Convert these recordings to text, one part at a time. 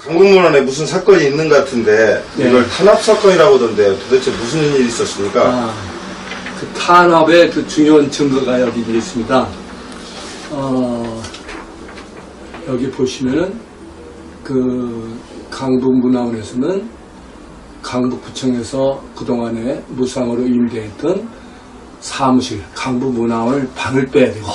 강북문안에 무슨 사건이 있는 것 같은데 네. 이걸 탄압 사건이라고 하던데 도대체 무슨 일이 있었습니까? 그 탄압의 그 중요한 증거가 여기 있습니다. 여기 보시면은 그 강북문화원에서는 강북구청에서 그동안에 무상으로 임대했던 사무실, 강북문화원을 방을 빼야 되고,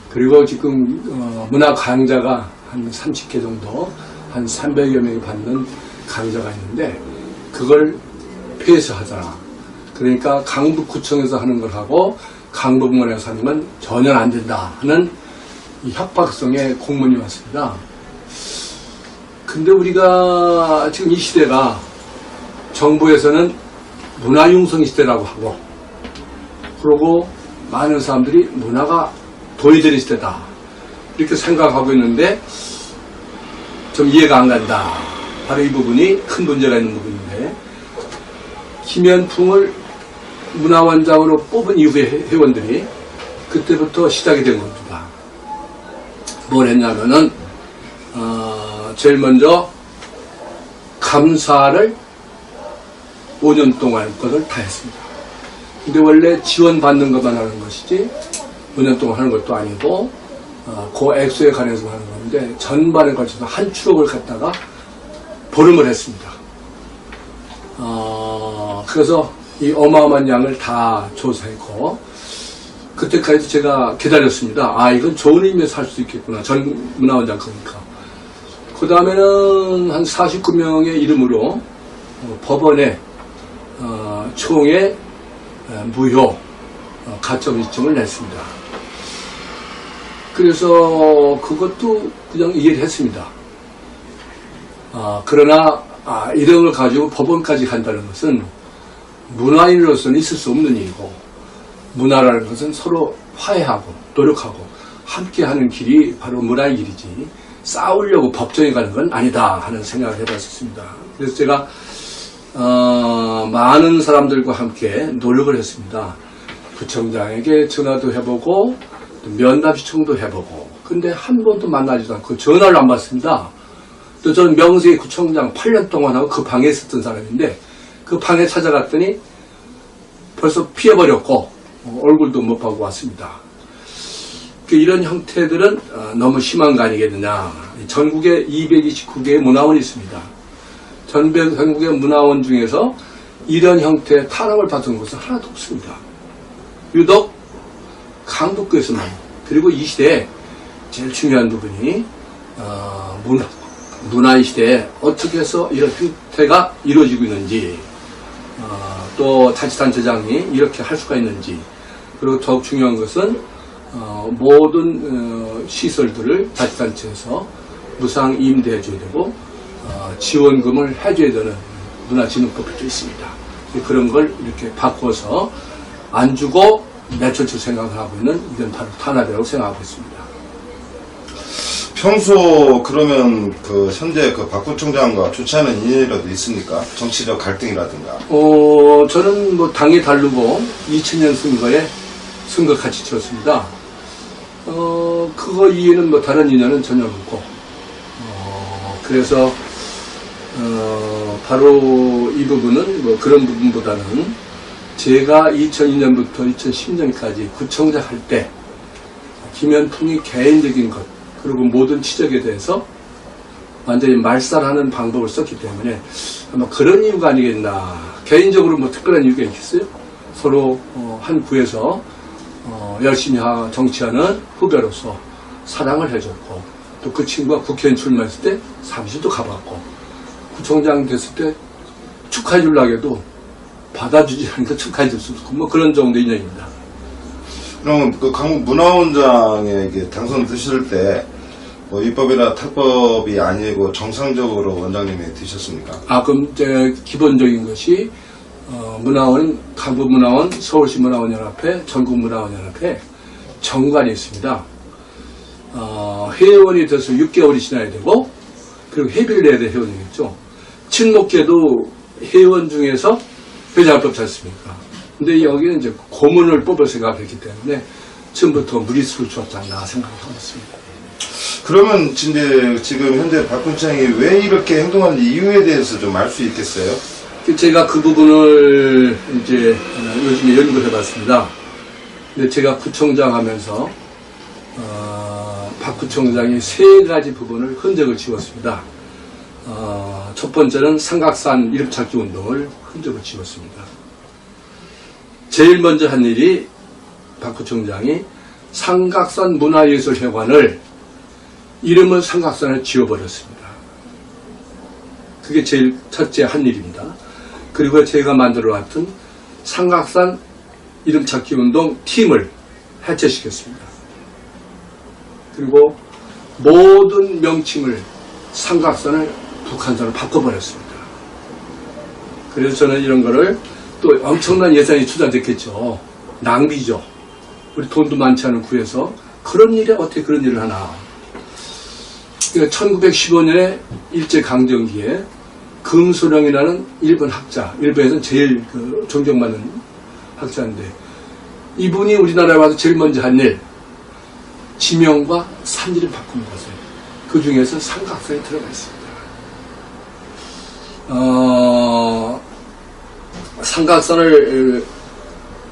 그리고 지금 문화 강좌가 한 30개 정도, 한 300여 명이 받는 강좌가 있는데 그걸 폐쇄하더라. 그러니까 강북구청에서 하는 걸 하고 강북문화에서 하는 건 전혀 안 된다 하는 이 협박성의 공문이 왔습니다. 근데 우리가 지금 이 시대가 정부에서는 문화융성 시대라고 하고, 그러고 많은 사람들이 문화가 돈이 되는 시대다 이렇게 생각하고 있는데 좀 이해가 안 간다. 바로 이 부분이 큰 문제가 있는 부분인데, 김현풍을 문화원장으로 뽑은 이후의 회원들이 그때부터 시작이 된 겁니다. 뭘 했냐면은 제일 먼저 감사를 5년 동안 것을 다 했습니다. 근데 원래 지원받는 것만 하는 것이지 5년 동안 하는 것도 아니고 그 액수에 관해서 하는 건데, 전반에 걸쳐서 한 추억을 갖다가 보름을 했습니다. 그래서 이 어마어마한 양을 다 조사했고, 그때까지도 제가 기다렸습니다. 이건 좋은 의미에서 할 수 있겠구나. 전 문화원장 거니까. 그 다음에는 한 49명의 이름으로 법원에 총회 무효 가점 이청을 냈습니다. 그래서 그것도 그냥 이해를 했습니다. 그러나 이런 걸 가지고 법원까지 간다는 것은 문화인으로서는 있을 수 없는 일이고, 문화라는 것은 서로 화해하고 노력하고 함께하는 길이 바로 문화의 길이지, 싸우려고 법정에 가는 건 아니다 하는 생각을 해봤었습니다. 그래서 제가 많은 사람들과 함께 노력을 했습니다. 구청장에게 전화도 해보고 면담 시청도 해보고, 근데 한 번도 만나지도 않고 전화를 안 받습니다. 또 저는 명세의 구청장 8년 동안 하고 그 방에 있었던 사람인데, 그 방에 찾아갔더니 벌써 피해버렸고 얼굴도 못 보고 왔습니다. 이런 형태들은 너무 심한 거 아니겠느냐. 전국에 229개의 문화원이 있습니다. 전국의 문화원 중에서 이런 형태의 탄압을 받은 곳은 하나도 없습니다. 유독 강북구에서만. 그리고 이 시대에 제일 중요한 부분이 문화의 시대에 어떻게 해서 이런 형태가 이루어지고 있는지, 또 자치단체장이 이렇게 할 수가 있는지, 그리고 더욱 중요한 것은 모든 시설들을 자치단체에서 무상 임대해줘야 되고 지원금을 해줘야 되는 문화진흥법도 있습니다. 그런 걸 이렇게 바꿔서 안 주고 내쫓을 생각을 하고 있는, 이건 바로 탄압이라고 생각하고 있습니다. 평소 그러면 그 현재 그 박 구청장과 좋지 않은 인연이라도 있습니까? 정치적 갈등이라든가. 저는 뭐 당이 다르고 2000년 선거에 선거 같이 치렀습니다. 그거 이해는 뭐 다른 인연은 전혀 없고, 그래서 바로 이 부분은 뭐 그런 부분보다는 제가 2002년부터 2010년까지 구청장 할 때 김현풍이 개인적인 것, 그리고 모든 지적에 대해서 완전히 말살하는 방법을 썼기 때문에 아마 그런 이유가 아니겠나. 개인적으로 뭐 특별한 이유가 있겠어요? 서로 한 구에서 열심히 정치하는 후배로서 사랑을 해줬고, 또 그 친구가 국회의원 출마했을 때 사무실도 가봤고, 구청장 됐을 때 축하해 주려고 해도 받아주지 않으니까 축하해 줄 수 없고, 뭐 그런 정도의 인연입니다. 그럼 그 강북 문화원장에게 당선되실 때 뭐 입법이나 탈법이 아니고 정상적으로 원장님이 되셨습니까? 그럼 이제 기본적인 것이 문화원, 강북문화원, 서울시 문화원연합회, 전국문화원연합회 정관이 있습니다. 회원이 돼서 6개월이 지나야 되고, 그리고 회비를 내야 될 회원이겠죠. 친목계도 회원 중에서 회장을 뽑지 않습니까? 근데 여기는 이제 고문을 뽑을 생각을 했기 때문에 처음부터 무리수를 주었지 않나 생각하고 있습니다. 그러면 이제 지금 현재 박군청이 왜 이렇게 행동하는지 이유에 대해서 좀 알 수 있겠어요? 제가 그 부분을 이제 요즘에 연구를 해봤습니다. 근데 제가 구청장 하면서 박 구청장이 세 가지 부분을 흔적을 지웠습니다. 첫 번째는 삼각산 이름 찾기 운동을 흔적을 지웠습니다. 제일 먼저 한 일이 박 구청장이 삼각산 문화예술회관을 이름을 삼각산을 지워버렸습니다. 그게 제일 첫째 한 일입니다. 그리고 제가 만들어왔던 삼각산 이름 찾기 운동 팀을 해체시켰습니다. 그리고 모든 명칭을 삼각산을 북한산으로 바꿔버렸습니다. 그래서 저는 이런 거를 또 엄청난 예산이 투자됐겠죠. 낭비죠. 우리 돈도 많지 않은 구에서 그런 일에 어떻게 그런 일을 하나. 1915년에 일제강점기에 금소령이라는 일본 학자, 일본에서는 제일 존경받는 학자인데 이분이 우리나라에 와서 제일 먼저 한 일, 지명과 산지를 바꾼 것을 그 중에서 삼각산이 들어가 있습니다. 삼각산을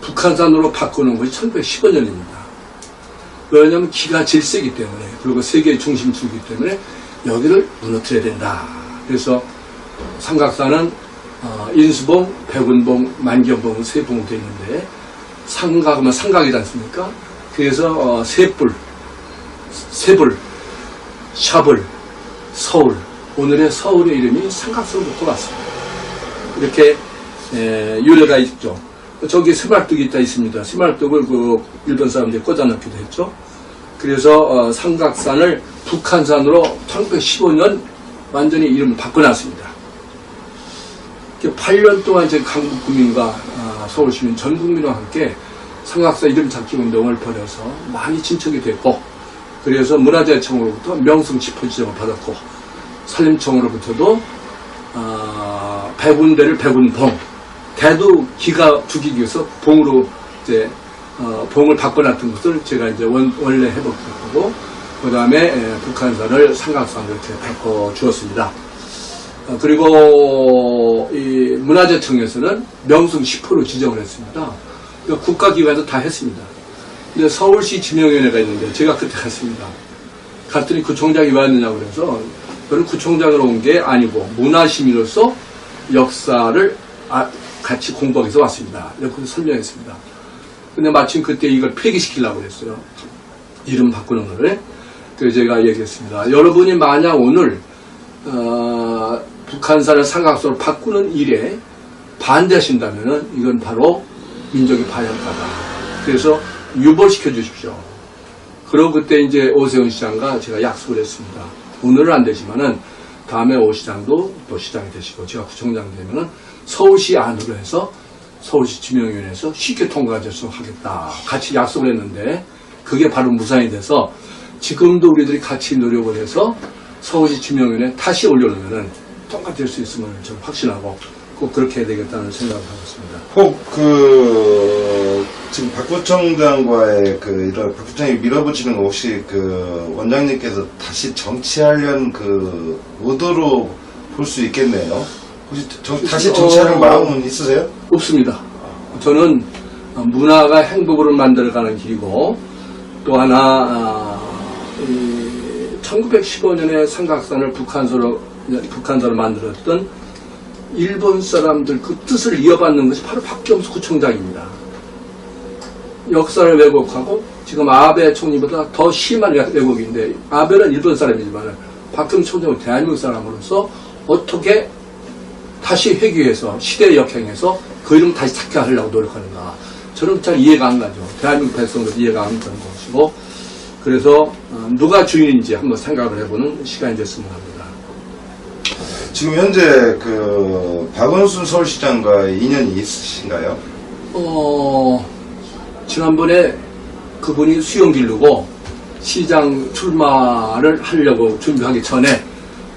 북한산으로 바꾸는 것이 1915년입니다. 왜냐하면 기가 제일 세기 때문에 그리고 세계의 중심지이기 때문에 여기를 무너뜨려야 된다. 그래서 삼각산은 인수봉, 백운봉, 만경봉 세 봉으로 되어 있는데 삼각은 삼각이지 않습니까? 그래서 세불, 샤불, 서울 오늘의 서울의 이름이 삼각산으로부터 왔습니다. 이렇게 유래가 있죠. 저기 새말뚝이 있습니다. 새말뚝을 일본 사람들이 꽂아넣기도 했죠. 그래서 삼각산을 북한산으로 1915년 완전히 이름을 바꿔놨습니다. 8년 동안 제 강북구민과 서울시민 전 국민과 함께 삼각산 이름 찾기 운동을 벌여서 많이 진척이 됐고, 그래서 문화재청으로부터 명승 지표 지정을 받았고, 산림청으로부터도 백운대를 백운봉, 대도 기가 죽이기 위해서 봉으로 이제 봉을 바꿔놨던 것을 제가 이제 원래 해봤고, 그 다음에 북한산을 삼각산으로 이렇게 바꿔주었습니다. 그리고 이 문화재청에서는 명승 10호로 지정을 했습니다. 그러니까 국가기관에서 다 했습니다. 근데 서울시 지명위원회가 있는데 제가 그때 갔습니다. 갔더니 구청장이 왜 왔느냐고 그래서 저는 구청장으로 온 게 아니고 문화시민으로서 역사를 같이 공부하기 위해서 왔습니다. 이렇게 설명했습니다. 근데 마침 그때 이걸 폐기시키려고 그랬어요. 이름 바꾸는 거를. 그래서 제가 얘기했습니다. 여러분이 만약 오늘 북한산을 삼각산으로 바꾸는 일에 반대하신다면은 이건 바로 민족의 반역가다. 그래서 유보시켜 주십시오. 그리고 그때 이제 오세훈 시장과 제가 약속을 했습니다. 오늘은 안 되지만은 다음에 오 시장도 또 시장이 되시고 제가 구청장 되면은 서울시 안으로 해서 서울시 지명위원회에서 쉽게 통과하도록 하겠다. 같이 약속을 했는데 그게 바로 무산이 돼서 지금도 우리들이 같이 노력을 해서 서울시 지명위원회 다시 올려놓으면은 통과될 수 있음을 좀 확신하고 꼭 그렇게 해야 되겠다는 생각을 하고 있습니다. 혹 지금 박 구청장과의 이런 박 구청장이 밀어붙이는 거 혹시 원장님께서 다시 정치하려는 의도로 볼 수 있겠네요. 혹시 다시 정치하는 마음은 있으세요? 없습니다. 저는 문화가 행복으로 만들어가는 길이고 또 하나 1915년에 삼각산을 북한산으로 만들었던 일본 사람들 그 뜻을 이어받는 것이 바로 박경수 구청장입니다. 역사를 왜곡하고 지금 아베 총리보다 더 심한 왜곡인데 아베는 일본 사람이지만 박경수 총장은 대한민국 사람으로서 어떻게 다시 회귀해서 시대에 역행해서 그 이름 다시 찾게 하려고 노력하는가. 저는 잘 이해가 안 가죠. 대한민국 백성들 이해가 안 가는 것이고 그래서 누가 주인인지 한번 생각을 해보는 시간이 됐으면 합니다. 지금 현재 박원순 서울시장과 인연이 있으신가요? 지난번에 그분이 수용 기르고 시장 출마를 하려고 준비하기 전에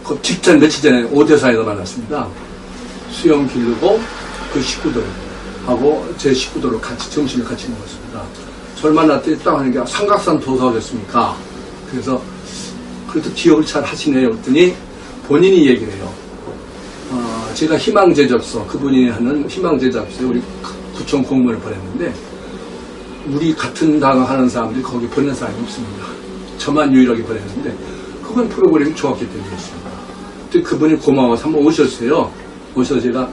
그 직전 며칠 전에 오대사에서 만났습니다. 수용 기르고 그 식구들하고 제 식구들을 같이 점심을 같이 먹었습니다. 저를 만났더니 딱 하는 게 삼각산 도사 오셨습니까? 그래서 그래도 기억을 잘 하시네요. 그랬더니 본인이 얘기를 해요. 제가 희망제접서, 그분이 하는 희망제접서에 우리 구청 공무원을 보냈는데, 우리 같은 당 하는 사람들이 거기 보낸 사람이 없습니다. 저만 유일하게 보냈는데, 그건 프로그램이 좋았기 때문이었습니다. 근데 그분이 고마워서 한번 오셨어요. 오셔서 제가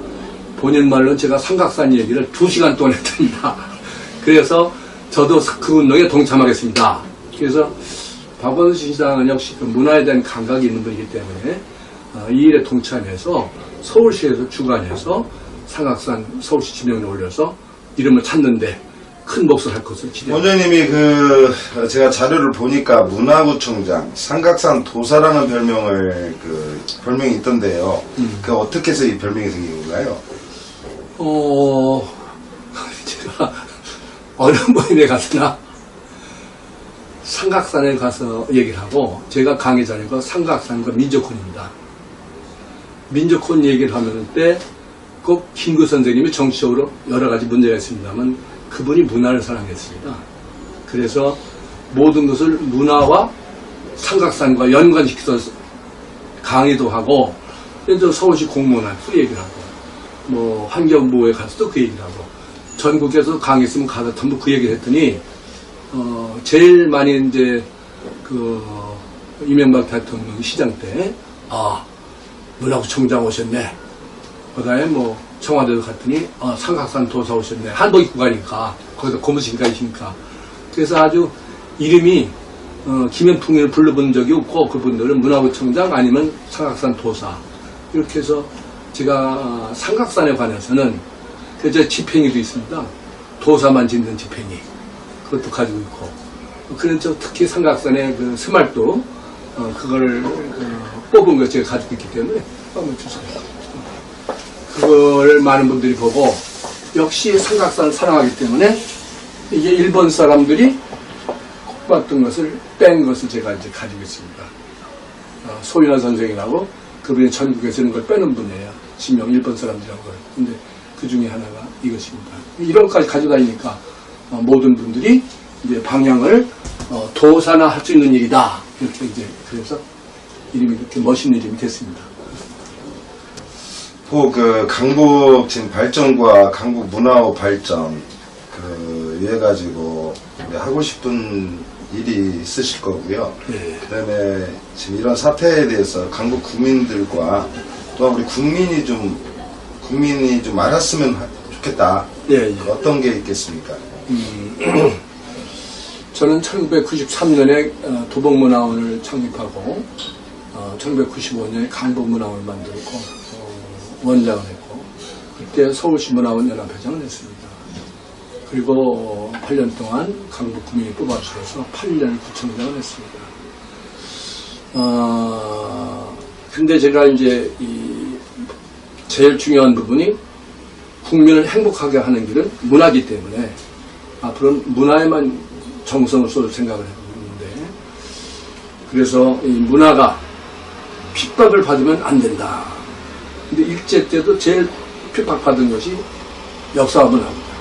본인 말로는 제가 삼각산 얘기를 2시간 동안 했답니다. 그래서 저도 그 운동에 동참하겠습니다. 그래서 박원순 시장은 역시 그 문화에 대한 감각이 있는 분이기 때문에 이 일에 동참해서 서울시에서 주관해서 삼각산 서울시 지명에 올려서 이름을 찾는데 큰 몫을 할 것을 기대합니다. 원장님이 제가 자료를 보니까 문화구청장, 삼각산 도사라는 별명이 있던데요. 그 어떻게 해서 이 별명이 생긴 건가요? 제가 어느 모임에 가서나 삼각산에 가서 얘기를 하고, 제가 강의자니까 삼각산과 민족혼입니다. 민족혼 얘기를 하면 때 꼭 김구 선생님이 정치적으로 여러 가지 문제가 있습니다만 그분이 문화를 사랑했습니다. 그래서 모든 것을 문화와 삼각산과 연관시켜서 강의도 하고, 또 서울시 공무원한테 그 얘기를 하고, 뭐 환경부에 가서도 그 얘기를 하고, 전국에서 강의했으면 가서 전부 그 얘기를 했더니 제일 많이 이제 이명박 대통령 시장 때 문화구청장 오셨네. 그다음에 뭐 청와대도 갔더니 삼각산 도사 오셨네. 한복 입고 가니까 거기서 고무신가이시니까. 그래서 아주 이름이 김현풍을 불러본 적이 없고, 그분들은 문화구청장 아니면 삼각산 도사 이렇게 해서 제가 삼각산에 관해서는 제 지팽이도 있습니다. 도사만 짓는 지팽이, 그것도 가지고 있고, 그래서 특히 삼각산의 그 스말도 그걸 뽑은 거 제가 가지고 있기 때문에 한번 주세요. 그걸 많은 분들이 보고 역시 삼각산을 사랑하기 때문에 이게 일본 사람들이 봤던 것을 뺀 것을 제가 이제 가지고 있습니다. 소윤아 선생이라고 그분이 전국에서 이런 걸 빼는 분이에요. 지명 일본 사람들이라는 걸. 근데 그 중에 하나가 이것입니다. 이런 것까지 가지고 다니니까 모든 분들이 이제 방향을 도산화 할 수 있는 일이다. 이렇게 이제 그래서 이름이 그렇게 멋있는 이름이 됐습니다. 그 강북 지금 발전과 강북 문화호 발전 이래 가지고 하고 싶은 일이 있으실 거고요. 네. 그다음에 지금 이런 사태에 대해서 강북 국민들과 또 우리 국민이 좀 알았으면 좋겠다. 예, 예. 어떤 게 있겠습니까? 저는 1993년에 도봉문화원을 창립하고 1995년에 강북문화원을 만들고 원장을 했고, 그때 서울시 문화원 연합회장을 했습니다. 그리고 8년 동안 강북 구민이 뽑아주셔서 8년 구청장을 했습니다. 근데 제가 이제 제일 중요한 부분이 국민을 행복하게 하는 길은 문화이기 때문에 앞으로는 문화에만 정성을 쏟을 생각을 해보는데, 그래서 이 문화가 핍박을 받으면 안 된다. 근데 일제 때도 제일 핍박받은 것이 역사와 문화입니다.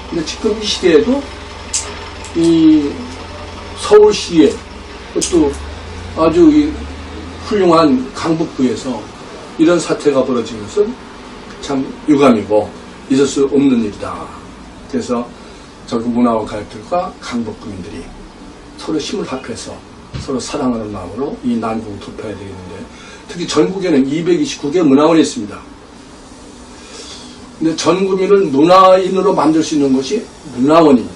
근데 지금 이 시대에도 이 서울시에 또 아주 이 훌륭한 강북구에서 이런 사태가 벌어진 것은 참 유감이고 있을 수 없는 일이다. 그래서 전국 문화원 가족들과 강북 구민들이 서로 힘을 합해서 서로 사랑하는 마음으로 이 난국을 돌파해야 되겠는데, 특히 전국에는 229개 문화원이 있습니다. 근데 전 국민을 문화인으로 만들 수 있는 것이 문화원입니다.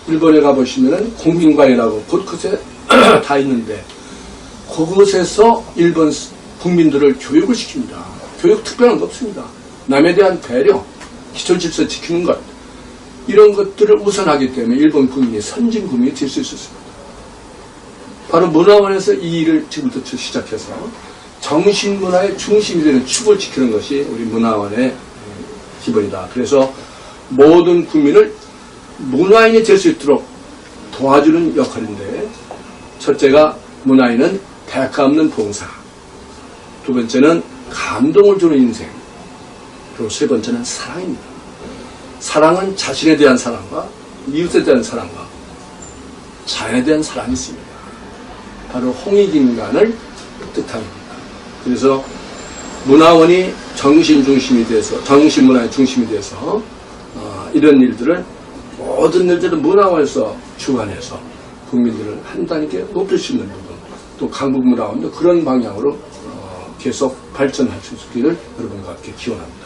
일본에 가보시면은 공민관이라고 곳곳에 다 있는데, 그곳에서 일본 국민들을 교육을 시킵니다. 교육 특별한 거 없습니다. 남에 대한 배려, 기초 질서 지키는 것, 이런 것들을 우선하기 때문에 일본 국민이 선진 국민이 될 수 있었습니다. 바로 문화원에서 이 일을 지금부터 시작해서 정신문화의 중심이 되는 축을 지키는 것이 우리 문화원의 기본이다. 그래서 모든 국민을 문화인이 될 수 있도록 도와주는 역할인데, 첫째가 문화인은 대가 없는 봉사, 두 번째는 감동을 주는 인생, 그리고 세 번째는 사랑입니다. 사랑은 자신에 대한 사랑과 이웃에 대한 사랑과 자연에 대한 사랑이 있습니다. 바로 홍익인간을 뜻합니다. 그래서 문화원이 정신 문화의 중심이 돼서 이런 일들을 모든 일들을 문화원에서 주관해서 국민들을 한 단계 높일 수 있는 부분, 또 강북문화원도 그런 방향으로 계속 발전할 수 있기를 여러분과 함께 기원합니다.